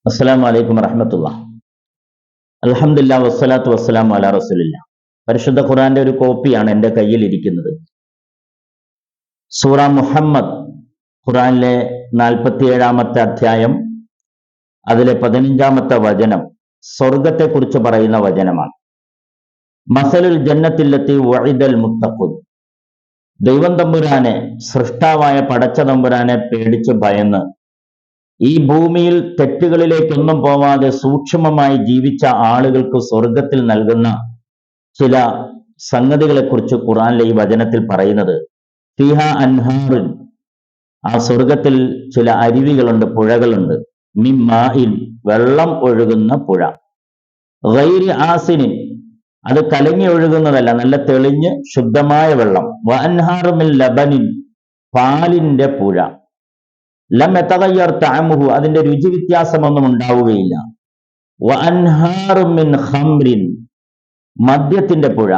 അസ്സലാമു അലൈക്കും വറഹ്മത്തുള്ളാഹി. അൽഹംദുലില്ലാഹി വസ്സലാത്തു വസ്സലാമു അലാ റസൂലില്ലാഹ്. പരിശുദ്ധ ഖുർആന്റെ ഒരു കോപ്പിയാണ് എൻ്റെ കയ്യിൽ ഇരിക്കുന്നത്. സൂറ മുഹമ്മദ്, ഖുർആനിലെ 47-ാമത്തെ അധ്യായം, അതിലെ 15-ാമത്തെ വചനം സ്വർഗത്തെക്കുറിച്ച് പറയുന്ന വചനമാണ്. മസലുൽ ജന്നത്തില്ലത്തി വഇദൽ മുത്തഖൂൻ. ദൈവം തമ്പുരാനെ, സൃഷ്ടാവായ പടച്ച തമ്പുരാനെ പേടിച്ച് ഭയന്ന് ഈ ഭൂമിയിൽ തെറ്റുകളിലേക്കൊന്നും പോവാതെ സൂക്ഷ്മമായി ജീവിച്ച ആളുകൾക്ക് സ്വർഗത്തിൽ നൽകുന്ന ചില സംഗതികളെക്കുറിച്ച് ഖുർആനിലെ ഈ വചനത്തിൽ പറയുന്നത്, ഫിഹ അൻഹാറുൻ, ആ സ്വർഗത്തിൽ ചില അരുവികളുണ്ട്, പുഴകളുണ്ട്, മിൻ മാഇൻ, വെള്ളം ഒഴുകുന്ന പുഴ, ഗൈരി ആസിനിൻ, അത് കലങ്ങി ഒഴുകുന്നതല്ല, നല്ല തെളിഞ്ഞ് ശുദ്ധമായ വെള്ളം, വ അൻഹാറു മിൻ ലബനിൻ, പാലിന്റെ പുഴ, ലം യതഗയ്യർ തഅമുഹു, അതിന്റെ രുചി വ്യത്യാസമൊന്നും ഉണ്ടാവുകയില്ല, വ അൻഹാറു മിൻ ഖംറിൻ, മദ്യത്തിന്റെ പുഴ,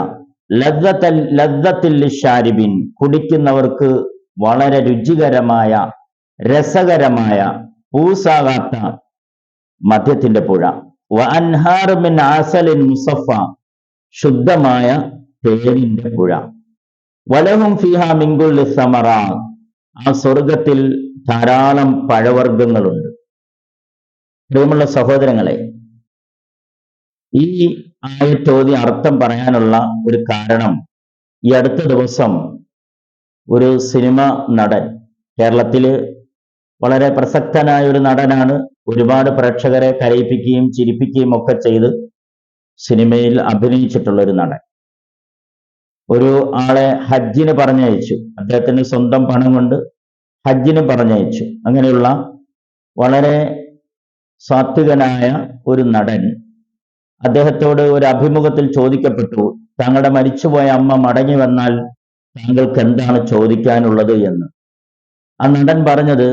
ലദ്ദത്തിൽ ലിശാരിബിൻ, കുടിക്കുന്നവർക്ക് വളരെ രുചികരമായ രസകരമായ പൂസാകാത്ത മദ്യത്തിന്റെ പുഴ, വ അൻഹാറു മിൻ ആസലിൻ മുസഫ, ശുദ്ധമായ തേനിന്റെ പുഴ, വലഹും ഫീഹാ മിൻ കുല്ലി സമറാത്ത്, ആ സ്വർഗത്തിൽ ധാരാളം പഴവർഗ്ഗങ്ങളുണ്ട്. പ്രിയമുള്ള സഹോദരങ്ങളെ, ഈ ആയത്തോതി അർത്ഥം പറയാനുള്ള ഒരു കാരണം, ഈ അടുത്ത ദിവസം ഒരു സിനിമ നടൻ, കേരളത്തിൽ വളരെ പ്രസക്തനായ ഒരു നടനാണ്, ഒരുപാട് പ്രേക്ഷകരെ കരയിപ്പിക്കുകയും ചിരിപ്പിക്കുകയും ഒക്കെ ചെയ്ത് സിനിമയിൽ അഭിനയിച്ചിട്ടുള്ള ഒരു നടൻ, ഒരു ആളെ ഹജ്ജിന് പറഞ്ഞയച്ചു. അദ്ദേഹത്തിന് സ്വന്തം പണം കൊണ്ട് ഹജ്ജിന് പറഞ്ഞയച്ചു. അങ്ങനെയുള്ള വളരെ സാത്വികനായ ഒരു നടൻ, അദ്ദേഹത്തോട് ഒരു അഭിമുഖത്തിൽ ചോദിക്കപ്പെട്ടു, താങ്കളുടെ മരിച്ചുപോയ അമ്മ മടങ്ങി വന്നാൽ താങ്കൾക്ക് എന്താണ് ചോദിക്കാനുള്ളത് എന്ന്. ആ നടൻ പറഞ്ഞത്,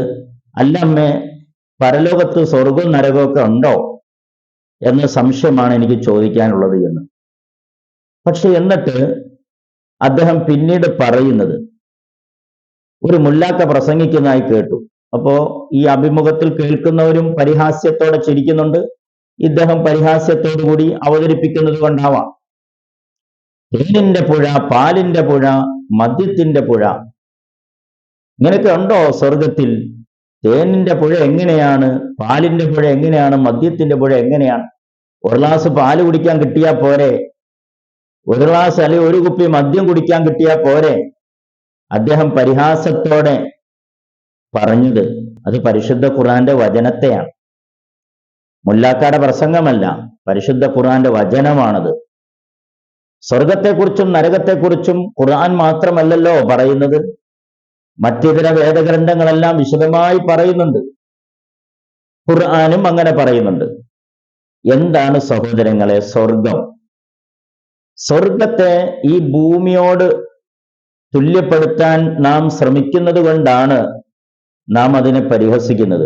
അല്ല അമ്മേ, പരലോകത്ത് സ്വർഗവും നരകമൊക്കെ ഉണ്ടോ എന്ന സംശയമാണ് എനിക്ക് ചോദിക്കാനുള്ളത് എന്ന്. പക്ഷെ എന്നിട്ട് അദ്ദേഹം പിന്നീട് പറയുന്നത്, ഒരു മുല്ലാക്ക പ്രസംഗിക്കുന്നതായി കേട്ടു. അപ്പോ ഈ അഭിമുഖത്തിൽ കേൾക്കുന്നവരും പരിഹാസ്യത്തോടെ ചിരിക്കുന്നുണ്ട്. ഇദ്ദേഹം പരിഹാസ്യത്തോടു കൂടി അവതരിപ്പിക്കുന്നത് കൊണ്ടാവാം. തേനിന്റെ പുഴ, പാലിന്റെ പുഴ, മദ്യത്തിന്റെ പുഴ, ഇങ്ങനെയൊക്കെ ഉണ്ടോ സ്വർഗത്തിൽ? തേനിന്റെ പുഴ എങ്ങനെയാണ്? പാലിന്റെ പുഴ എങ്ങനെയാണ്? മദ്യത്തിന്റെ പുഴ എങ്ങനെയാണ്? ഒരു ഗ്ലാസ് പാല് കുടിക്കാൻ കിട്ടിയാൽ പോരെ? ഒരു ഗ്ലാസ് അല്ലെങ്കിൽ ഒരു കുപ്പി മദ്യം കുടിക്കാൻ കിട്ടിയാൽ പോരെ? അദ്ദേഹം പരിഹാസത്തോടെ പറഞ്ഞത് അത് പരിശുദ്ധ ഖുർആന്റെ വചനത്തെയാണ്. മുല്ലാക്കാരുടെ പ്രസംഗമല്ല, പരിശുദ്ധ ഖുർആന്റെ വചനമാണത്. സ്വർഗത്തെക്കുറിച്ചും നരകത്തെക്കുറിച്ചും ഖുർആൻ മാത്രമല്ലല്ലോ പറയുന്നത്, മറ്റിതര വേദഗ്രന്ഥങ്ങളെല്ലാം വിശദമായി പറയുന്നുണ്ട്. ഖുർആനും അങ്ങനെ പറയുന്നുണ്ട്. എന്താണ് സഹോദരങ്ങളെ സ്വർഗം? സ്വർഗത്തെ ഈ ഭൂമിയോട് തുല്യപ്പെടുത്താൻ നാം ശ്രമിക്കുന്നത് കൊണ്ടാണ് നാം അതിനെ പരിഹസിക്കുന്നത്.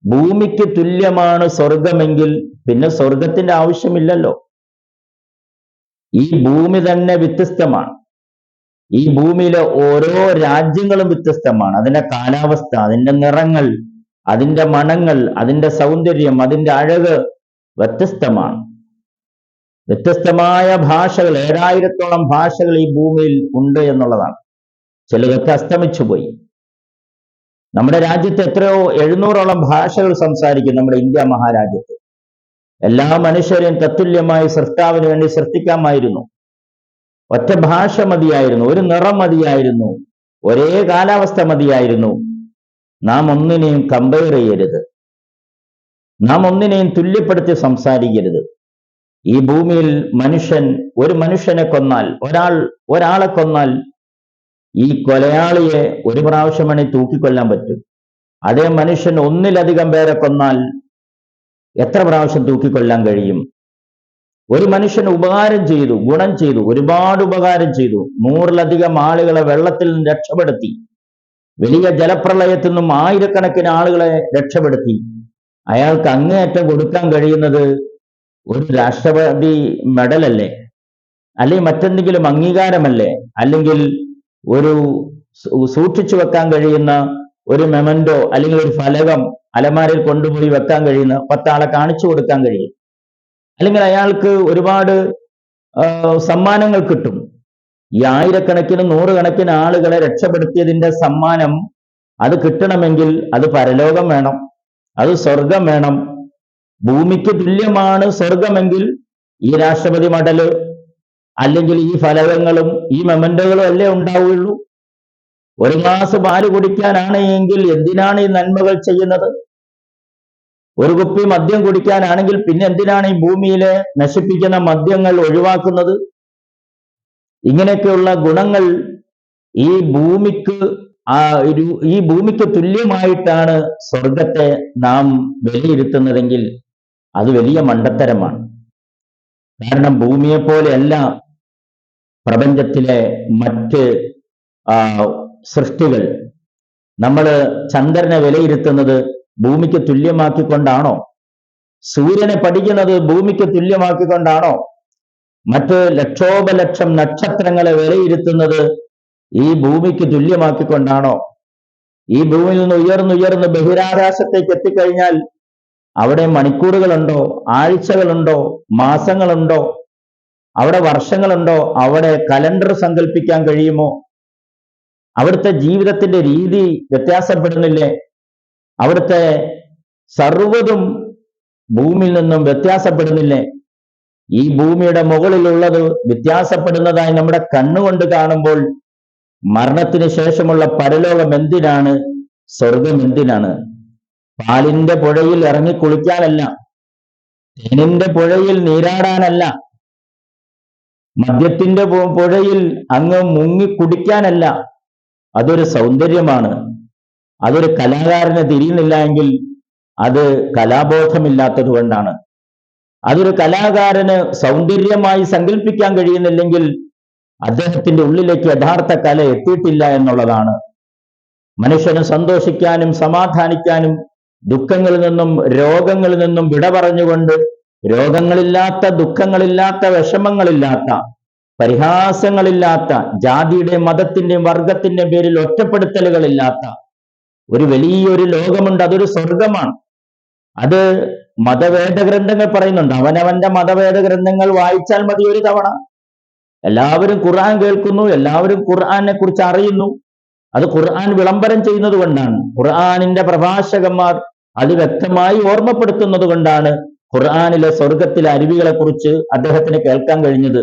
ഭൂമിക്ക് തുല്യമാണ് സ്വർഗമെങ്കിൽ പിന്നെ സ്വർഗത്തിന്റെ ആവശ്യമില്ലല്ലോ. ഈ ഭൂമി തന്നെ വ്യത്യസ്തമാണ്. ഈ ഭൂമിയിലെ ഓരോ രാജ്യങ്ങളും വ്യത്യസ്തമാണ്. അതിന്റെ കാലാവസ്ഥ, അതിന്റെ നിറങ്ങൾ, അതിന്റെ മണങ്ങൾ, അതിന്റെ സൗന്ദര്യം, അതിന്റെ അഴക് വ്യത്യസ്തമാണ്. വ്യത്യസ്തമായ ഭാഷകൾ, 7000-ഓളം ഭാഷകൾ ഈ ഭൂമിയിൽ ഉണ്ട് എന്നുള്ളതാണ്. ചിലതൊക്കെ അസ്തമിച്ചു പോയി. നമ്മുടെ രാജ്യത്ത് എത്രയോ 700-ഓളം ഭാഷകൾ സംസാരിക്കും. നമ്മുടെ ഇന്ത്യ മഹാരാജ്യത്ത് എല്ലാ മനുഷ്യരെയും തത്തുല്യമായി സൃഷ്ടാവിന് വേണ്ടി സൃഷ്ടിക്കാമായിരുന്നു. ഒറ്റ ഭാഷ മതിയായിരുന്നു, ഒരു നിറം മതിയായിരുന്നു, ഒരേ കാലാവസ്ഥ മതിയായിരുന്നു. നാം ഒന്നിനെയും കമ്പയർ ചെയ്യരുത്, നാം ഒന്നിനെയും തുല്യപ്പെടുത്തി സംസാരിക്കരുത്. ഈ ഭൂമിയിൽ ഒരു മനുഷ്യനെ കൊന്നാൽ, ഒരാളെ കൊന്നാൽ, ഈ കൊലയാളിയെ ഒരു പ്രാവശ്യം വേണേ തൂക്കിക്കൊല്ലാൻ പറ്റും. അതേ മനുഷ്യൻ ഒന്നിലധികം പേരെ കൊന്നാൽ എത്ര പ്രാവശ്യം തൂക്കിക്കൊല്ലാൻ കഴിയും? ഒരു മനുഷ്യന് ഉപകാരം ചെയ്തു, ഗുണം ചെയ്തു, ഒരുപാട് ഉപകാരം ചെയ്തു, 100-ലധികം ആളുകളെ വെള്ളത്തിൽ നിന്ന് രക്ഷപ്പെടുത്തി, വലിയ ജലപ്രളയത്തിൽ നിന്നും ആയിരക്കണക്കിന് ആളുകളെ രക്ഷപ്പെടുത്തി. അയാൾക്ക് അങ്ങേയറ്റം കൊടുക്കാൻ കഴിയുന്നത് ഒരു രാഷ്ട്രപതി മെഡലല്ലേ? അല്ലെങ്കിൽ മറ്റെന്തെങ്കിലും അംഗീകാരമല്ലേ? അല്ലെങ്കിൽ ഒരു സൂക്ഷിച്ചു വെക്കാൻ കഴിയുന്ന ഒരു മെമന്റോ അല്ലെങ്കിൽ ഒരു ഫലകം അലമാരയിൽ കൊണ്ടുപോയി വെക്കാൻ കഴിയുന്ന 10 ആളെ കാണിച്ചു കൊടുക്കാൻ കഴിയും. അല്ലെങ്കിൽ അയാൾക്ക് ഒരുപാട് സമ്മാനങ്ങൾ കിട്ടും. ഈ ആയിരക്കണക്കിന് നൂറുകണക്കിന് ആളുകളെ രക്ഷപ്പെടുത്തിയതിന്റെ സമ്മാനം അത് കിട്ടണമെങ്കിൽ അത് പരലോകം വേണം, അത് സ്വർഗം വേണം. ഭൂമിക്ക് തുല്യമാണ് സ്വർഗമെങ്കിൽ ഈ രാഷ്ട്രപതി മടല് അല്ലെങ്കിൽ ഈ ഫലകങ്ങളും ഈ മെമന്റോകളും അല്ലേ ഉണ്ടാവുകയുള്ളൂ. ഒരു ഗ്ലാസ് പാല് കുടിക്കാനാണ് എങ്കിൽ എന്തിനാണ് ഈ നന്മകൾ ചെയ്യുന്നത്? ഒരു കുപ്പി മദ്യം കുടിക്കാനാണെങ്കിൽ പിന്നെ എന്തിനാണ് ഈ ഭൂമിയിലെ നശിപ്പിക്കുന്ന മദ്യങ്ങൾ ഒഴിവാക്കുന്നത്? ഇങ്ങനെയൊക്കെയുള്ള ഗുണങ്ങൾ ഈ ഭൂമിക്ക് തുല്യമായിട്ടാണ് സ്വർഗത്തെ നാം വിലയിരുത്തുന്നതെങ്കിൽ അത് വലിയ മണ്ടത്തരമാണ്. കാരണം ഭൂമിയെ പോലെയല്ല പ്രപഞ്ചത്തിലെ മറ്റ് സൃഷ്ടികൾ. നമ്മൾ ചന്ദ്രനെ വിലയിരുത്തുന്നത് ഭൂമിക്ക് തുല്യമാക്കിക്കൊണ്ടാണോ? സൂര്യനെ പഠിക്കുന്നത് ഭൂമിക്ക് തുല്യമാക്കിക്കൊണ്ടാണോ? മറ്റ് ലക്ഷോപലക്ഷം നക്ഷത്രങ്ങളെ വിലയിരുത്തുന്നത് ഈ ഭൂമിക്ക് തുല്യമാക്കിക്കൊണ്ടാണോ? ഈ ഭൂമിയിൽ നിന്ന് ഉയർന്നുയർന്ന് ബഹിരാകാശത്തേക്ക് എത്തിക്കഴിഞ്ഞാൽ അവിടെ മണിക്കൂറുകളുണ്ടോ, ആഴ്ചകളുണ്ടോ, മാസങ്ങളുണ്ടോ, അവിടെ വർഷങ്ങളുണ്ടോ? അവിടെ കലണ്ടർ സങ്കല്പിക്കാൻ കഴിയുമോ? അവിടുത്തെ ജീവിതത്തിന്റെ രീതി വ്യത്യാസപ്പെടുന്നില്ലേ? അവിടുത്തെ സർവ്വതും ഭൂമിയിൽ നിന്നും വ്യത്യാസപ്പെടുന്നില്ലേ? ഈ ഭൂമിയുടെ മുകളിലുള്ളത് വ്യത്യാസപ്പെടുന്നതായി നമ്മുടെ കണ്ണുകൊണ്ട് കാണുമ്പോൾ മരണത്തിന് ശേഷമുള്ള പരലോകം എന്തിനാണ്? സ്വർഗം എന്തിനാണ്? പാലിന്റെ പുഴയിൽ ഇറങ്ങി കുളിക്കാനല്ല, തേനിന്റെ പുഴയിൽ നീരാടാനല്ല, മദ്യത്തിന്റെ പുഴയിൽ അങ്ങ് മുങ്ങി കുടിക്കാനല്ല. അതൊരു സൗന്ദര്യമാണ്. അതൊരു കലാകാരന് തിരിയുന്നില്ല എങ്കിൽ അത് കലാബോധമില്ലാത്തത് കൊണ്ടാണ്. അതൊരു കലാകാരന് സൗന്ദര്യമായി സങ്കല്പിക്കാൻ കഴിയുന്നില്ലെങ്കിൽ അദ്ദേഹത്തിന്റെ ഉള്ളിലേക്ക് യഥാർത്ഥ കല എത്തിയിട്ടില്ല എന്നുള്ളതാണ്. മനുഷ്യന് സന്തോഷിക്കാനും സമാധാനിക്കാനും ദുഃഖങ്ങളിൽ നിന്നും രോഗങ്ങളിൽ നിന്നും വിട പറഞ്ഞുകൊണ്ട് രോഗങ്ങളില്ലാത്ത, ദുഃഖങ്ങളില്ലാത്ത, വിഷമങ്ങളില്ലാത്ത, പരിഹാസങ്ങളില്ലാത്ത, ജാതിയുടെയും മതത്തിന്റെയും വർഗത്തിന്റെയും പേരിൽ ഒറ്റപ്പെടുത്തലുകളില്ലാത്ത ഒരു വലിയൊരു ലോകമുണ്ട്. അതൊരു സ്വർഗമാണ്. അത് മതവേദ ഗ്രന്ഥങ്ങൾ പറയുന്നുണ്ട്. അവനവന്റെ മതവേദ ഗ്രന്ഥങ്ങൾ വായിച്ചാൽ മതി ഒരു തവണ. എല്ലാവരും ഖുർആൻ കേൾക്കുന്നു, എല്ലാവരും ഖുർആനെ കുറിച്ച് അറിയുന്നു. അത് ഖുർആൻ വിളംബരം ചെയ്യുന്നത് കൊണ്ടാണ്. ഖുർആനിന്റെ പ്രഭാഷകന്മാർ അത് വ്യക്തമായി ഓർമ്മപ്പെടുത്തുന്നത് കൊണ്ടാണ് ഖുർആനിലെ സ്വർഗത്തിലെ അരുവികളെ കുറിച്ച് അദ്ദേഹത്തിന് കേൾക്കാൻ കഴിഞ്ഞത്.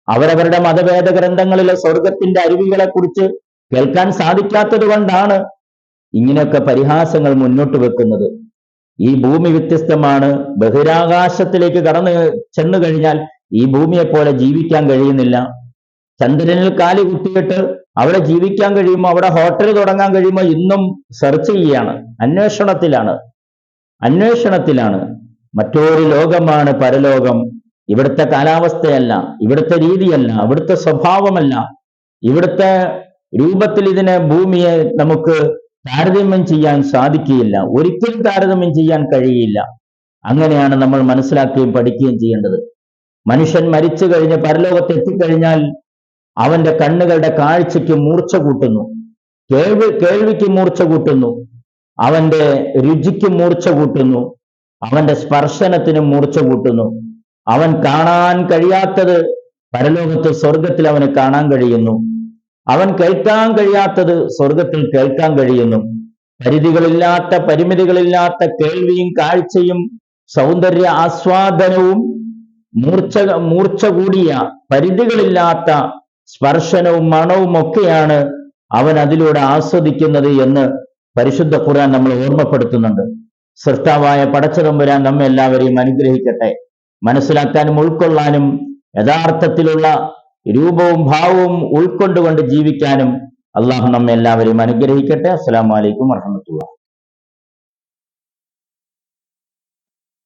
അവരവരുടെ മതവേദ ഗ്രന്ഥങ്ങളിലെ സ്വർഗത്തിന്റെ അരുവികളെ കുറിച്ച് കേൾക്കാൻ സാധിക്കാത്തത് കൊണ്ടാണ് ഇങ്ങനെയൊക്കെ പരിഹാസങ്ങൾ മുന്നോട്ട് വെക്കുന്നത്. ഈ ഭൂമി വ്യത്യസ്തമാണ്. ബഹിരാകാശത്തിലേക്ക് കടന്നു ചെന്നു കഴിഞ്ഞാൽ ഈ ഭൂമിയെ പോലെ ജീവിക്കാൻ കഴിയുന്നില്ല. ചന്ദ്രനിൽ കാലി കുത്തിയിട്ട് അവിടെ ജീവിക്കാൻ കഴിയുമോ, അവിടെ ഹോട്ടൽ തുടങ്ങാൻ കഴിയുമോ, ഇന്നും സെർച്ച് ചെയ്യുകയാണ്, അന്വേഷണത്തിലാണ്. മറ്റൊരു ലോകമാണ് പരലോകം. ഇവിടുത്തെ കാലാവസ്ഥയല്ല, ഇവിടുത്തെ രീതിയല്ല, ഇവിടുത്തെ സ്വഭാവമല്ല, ഇവിടുത്തെ രൂപത്തിൽ ഇതിനെ ഭൂമിയെ നമുക്ക് താരതമ്യം ചെയ്യാൻ സാധിക്കുകയില്ല. ഒരിക്കലും താരതമ്യം ചെയ്യാൻ കഴിയില്ല. അങ്ങനെയാണ് നമ്മൾ മനസ്സിലാക്കുകയും പഠിക്കുകയും ചെയ്യേണ്ടത്. മനുഷ്യൻ മരിച്ചു കഴിഞ്ഞ് പരലോകത്ത് എത്തിക്കഴിഞ്ഞാൽ അവന്റെ കണ്ണുകളുടെ കാഴ്ചയ്ക്ക് മൂർച്ച കൂട്ടുന്നു, കേൾവിക്ക് മൂർച്ച കൂട്ടുന്നു, അവന്റെ രുചിക്ക് മൂർച്ച കൂട്ടുന്നു, അവന്റെ സ്പർശനത്തിന് മൂർച്ച കൂട്ടുന്നു. അവൻ കാണാൻ കഴിയാത്തത് പരലോകത്ത് സ്വർഗത്തിൽ അവന് കാണാൻ കഴിയുന്നു. അവൻ കേൾക്കാൻ കഴിയാത്തത് സ്വർഗത്തിൽ കേൾക്കാൻ കഴിയുന്നു. പരിമിതികളില്ലാത്ത കേൾവിയും കാഴ്ചയും സൗന്ദര്യ ആസ്വാദനവും മൂർച്ച കൂടിയ പരിധികളില്ലാത്ത സ്പർശനവും മണവും ഒക്കെയാണ് അവൻ അതിലൂടെ ആസ്വദിക്കുന്നത് എന്ന് പരിശുദ്ധ ഖുർആൻ നമ്മൾ ഓർമ്മപ്പെടുത്തുന്നുണ്ട്. സൃഷ്ടാവായ പടച്ചതമ്പുരാൻ നമ്മെ എല്ലാവരെയും അനുഗ്രഹിക്കട്ടെ. മനസ്സിലാക്കാനും ഉൾക്കൊള്ളാനും യഥാർത്ഥത്തിലുള്ള രൂപവും ഭാവവും ഉൾക്കൊണ്ടുകൊണ്ട് ജീവിക്കാനും അള്ളാഹു നമ്മെ എല്ലാവരെയും അനുഗ്രഹിക്കട്ടെ. അസ്സലാമു അലൈക്കും വറഹ്മത്തുള്ളാഹി.